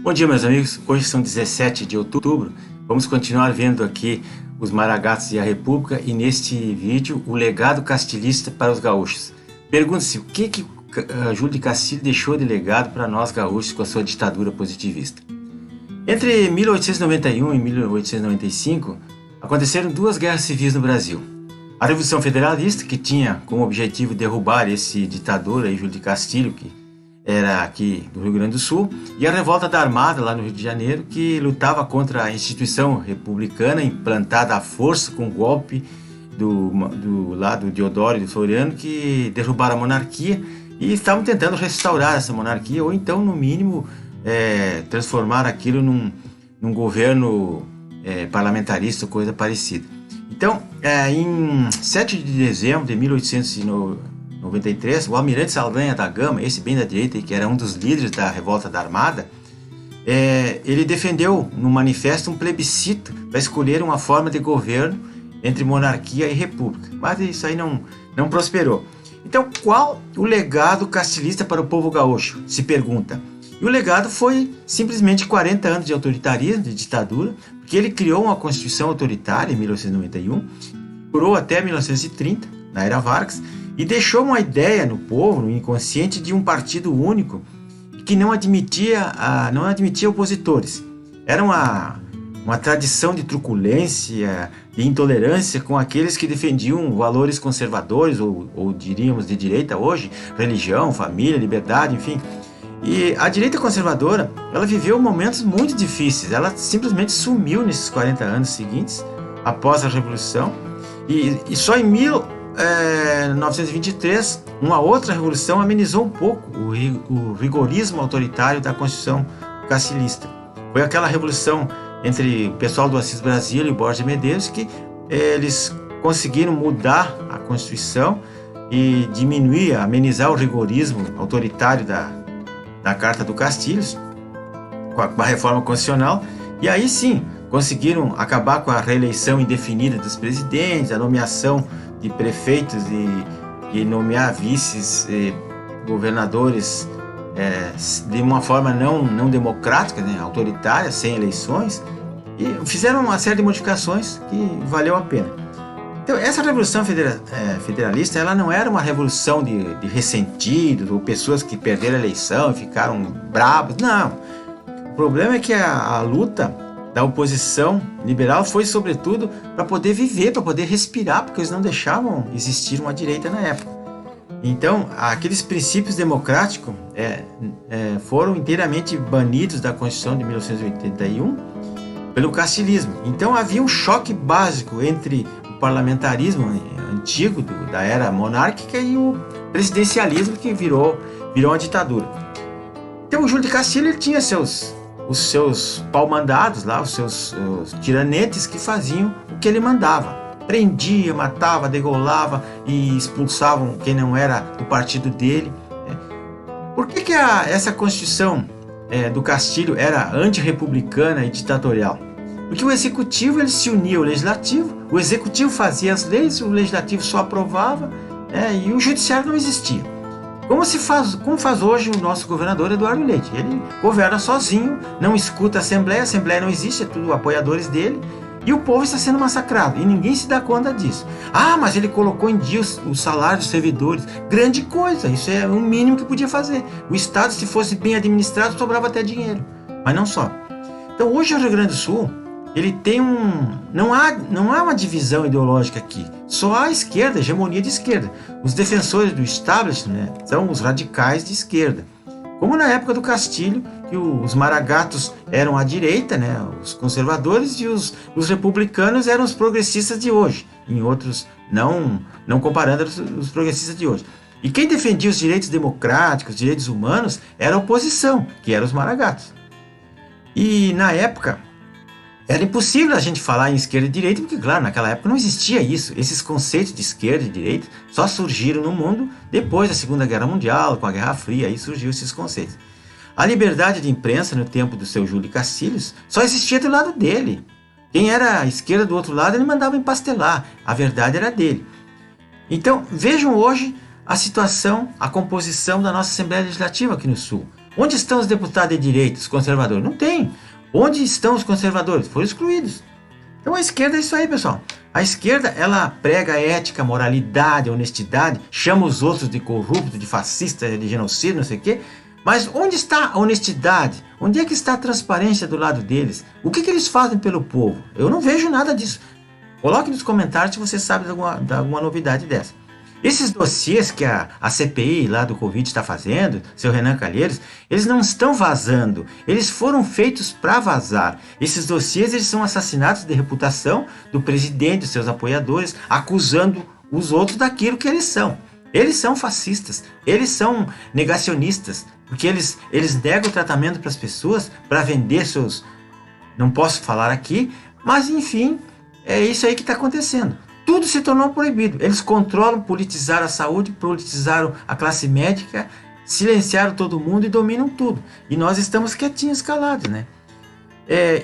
Bom dia, meus amigos. Hoje são 17 de outubro. Vamos continuar vendo aqui os Maragatos e a República e neste vídeo o legado castilhista para os gaúchos. Pergunte-se o que Júlio de Castilho deixou de legado para nós gaúchos com a sua ditadura positivista. Entre 1891 e 1895 aconteceram duas guerras civis no Brasil. A Revolução Federalista, que tinha como objetivo derrubar esse ditador aí, Júlio de Castilho, que era aqui do Rio Grande do Sul, e a Revolta da Armada, lá no Rio de Janeiro, que lutava contra a instituição republicana implantada à força com o golpe do lado de Deodoro e do Floriano, que derrubaram a monarquia e estavam tentando restaurar essa monarquia, ou então, no mínimo, transformar aquilo num governo parlamentarista ou coisa parecida. Então, em 7 de dezembro de 1893, o almirante Saldanha da Gama, esse bem da direita, que era um dos líderes da Revolta da Armada, ele defendeu no manifesto um plebiscito para escolher uma forma de governo entre monarquia e república. Mas isso aí não prosperou. Então, qual o legado castilhista para o povo gaúcho? Se pergunta. E o legado foi simplesmente 40 anos de autoritarismo, de ditadura, porque ele criou uma Constituição autoritária em 1991, durou até 1930, na era Vargas, e deixou uma ideia no povo, no inconsciente, de um partido único que não admitia opositores. Era uma tradição de truculência, de intolerância com aqueles que defendiam valores conservadores, ou diríamos de direita hoje, religião, família, liberdade, enfim. E a direita conservadora, ela viveu momentos muito difíceis. Ela simplesmente sumiu nesses 40 anos seguintes, após a Revolução, e só em 1923, uma outra revolução amenizou um pouco o rigorismo autoritário da Constituição castilhista. Foi aquela revolução entre o pessoal do Assis Brasil e o Borges de Medeiros que eles conseguiram mudar a Constituição e diminuir, amenizar o rigorismo autoritário da Carta do Castilhos com a reforma constitucional, e aí sim conseguiram acabar com a reeleição indefinida dos presidentes, a nomeação de prefeitos e nomear vices governadores de uma forma não democrática, né, autoritária, sem eleições, e fizeram uma série de modificações que valeu a pena. Então, essa Revolução Federalista, ela não era uma revolução de ressentidos ou pessoas que perderam a eleição e ficaram bravos, não. O problema é que a luta da oposição liberal foi, sobretudo, para poder viver, para poder respirar, porque eles não deixavam existir uma direita na época. Então, aqueles princípios democráticos foram inteiramente banidos da Constituição de 1981 pelo castilhismo. Então, havia um choque básico entre o parlamentarismo antigo, da era monárquica, e o presidencialismo, que virou uma ditadura. Então, o Júlio de Castilho, ele tinha os seus pau-mandados lá, os tiranetes que faziam o que ele mandava. Prendia, matava, degolava e expulsavam quem não era do partido dele. Por que essa Constituição do Castilho era antirrepublicana e ditatorial? Porque o Executivo, ele se unia ao Legislativo, o Executivo fazia as leis, o Legislativo só aprovava, e o Judiciário não existia. Como faz hoje o nosso governador Eduardo Leite. Ele governa sozinho, não escuta a Assembleia não existe, é tudo apoiadores dele, e o povo está sendo massacrado, e ninguém se dá conta disso. Ah, mas ele colocou em dia o salário dos servidores. Grande coisa, isso é o mínimo que podia fazer. O Estado, se fosse bem administrado, sobrava até dinheiro, mas não só. Então, hoje o Rio Grande do Sul, ele tem não há uma divisão ideológica aqui, só há esquerda, hegemonia de esquerda. Os defensores do establishment, né, são os radicais de esquerda. Como na época do Castilho, que os maragatos eram à direita, né, os conservadores, e os republicanos eram os progressistas de hoje. Em outros, não comparando os progressistas de hoje. E quem defendia os direitos democráticos, os direitos humanos, era a oposição, que eram os maragatos. E na época, era impossível a gente falar em esquerda e direita, porque, claro, naquela época não existia isso. Esses conceitos de esquerda e direita só surgiram no mundo depois da Segunda Guerra Mundial, com a Guerra Fria, aí surgiu esses conceitos. A liberdade de imprensa, no tempo do seu Júlio de Castilhos, só existia do lado dele. Quem era à esquerda do outro lado, ele mandava empastelar. A verdade era dele. Então, vejam hoje a situação, a composição da nossa Assembleia Legislativa aqui no Sul. Onde estão os deputados de direita, os conservadores? Não tem. Onde estão os conservadores? Foram excluídos. Então a esquerda é isso aí, pessoal. A esquerda, ela prega ética, moralidade, honestidade, chama os outros de corrupto, de fascista, de genocídio, não sei o quê. Mas onde está a honestidade? Onde é que está a transparência do lado deles? O que eles fazem pelo povo? Eu não vejo nada disso. Coloque nos comentários se você sabe de alguma novidade dessa. Esses dossiês que a CPI lá do Covid está fazendo, seu Renan Calheiros, eles não estão vazando. Eles foram feitos para vazar. Esses dossiês, eles são assassinatos de reputação do presidente, dos seus apoiadores, acusando os outros daquilo que eles são. Eles são fascistas, eles são negacionistas, porque eles negam o tratamento para as pessoas para vender seus... Não posso falar aqui, mas enfim, é isso aí que está acontecendo. Tudo se tornou proibido. Eles controlam, politizaram a saúde, politizaram a classe médica, silenciaram todo mundo e dominam tudo. E nós estamos quietinhos, calados, né?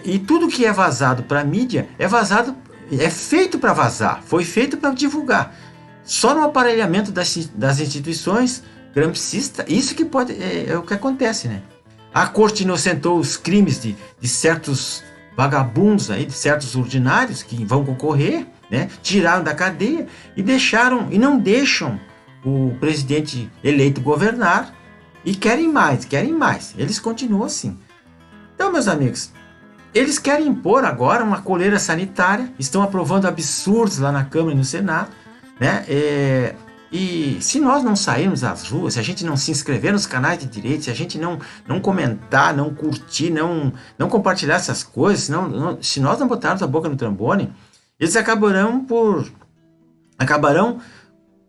E tudo que é vazado para a mídia é vazado, é feito para vazar, foi feito para divulgar. Só no aparelhamento das instituições gramscistas, isso que pode, é o que acontece, né? A corte inocentou os crimes de certos vagabundos aí, de certos ordinários que vão concorrer, né? Tiraram da cadeia e não deixam o presidente eleito governar e querem mais. Eles continuam assim. Então, meus amigos, eles querem impor agora uma coleira sanitária, estão aprovando absurdos lá na Câmara e no Senado, né? E se nós não sairmos às ruas, se a gente não se inscrever nos canais de direito, se a gente não comentar, não curtir, não compartilhar essas coisas, se nós não botarmos a boca no trombone, eles acabarão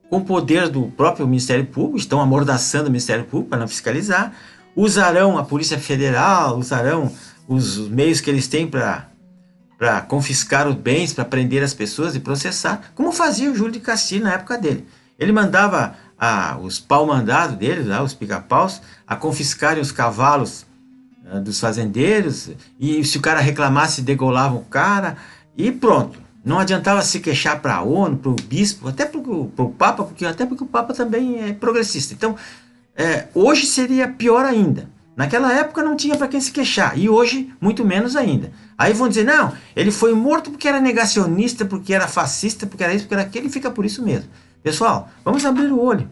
com o poder do próprio Ministério Público, estão amordaçando o Ministério Público para não fiscalizar, usarão a Polícia Federal, usarão os meios que eles têm para confiscar os bens, para prender as pessoas e processar, como fazia o Júlio de Castilho na época dele. Ele mandava os pau-mandados dele, lá, os pica-paus, a confiscarem os cavalos dos fazendeiros, e se o cara reclamasse, degolavam o cara, e pronto. Não adiantava se queixar para a ONU, para o bispo, até para o Papa, porque o Papa também é progressista. Então, hoje seria pior ainda. Naquela época não tinha para quem se queixar, e hoje muito menos ainda. Aí vão dizer, não, ele foi morto porque era negacionista, porque era fascista, porque era isso, porque era aquilo, e fica por isso mesmo. Pessoal, vamos abrir o olho.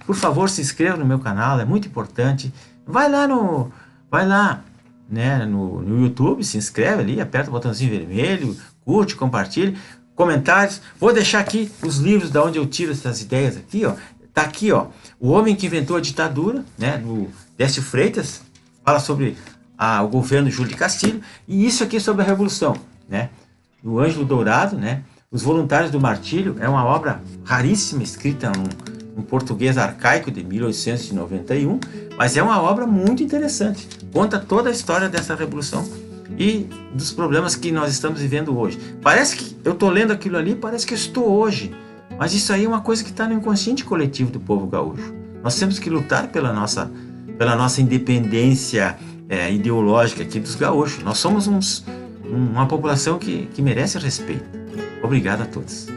Por favor, se inscreva no meu canal, é muito importante. Vai lá, né, no YouTube, se inscreve ali, aperta o botãozinho vermelho, curte, compartilhe, comentários. Vou deixar aqui os livros da onde eu tiro essas ideias aqui, ó. Tá aqui, ó, O Homem que Inventou a Ditadura, né, do Décio Freitas, fala sobre o governo Júlio de Castilho, e isso aqui sobre a Revolução, né, do Ângelo Dourado, né, Os Voluntários do Martírio, é uma obra raríssima, escrita em português arcaico de 1891, mas é uma obra muito interessante, conta toda a história dessa Revolução e dos problemas que nós estamos vivendo hoje. Parece que eu estou lendo aquilo ali, parece que eu estou hoje, mas isso aí é uma coisa que está no inconsciente coletivo do povo gaúcho. Nós temos que lutar pela nossa independência ideológica aqui dos gaúchos. Nós somos uma população que merece respeito. Obrigado a todos.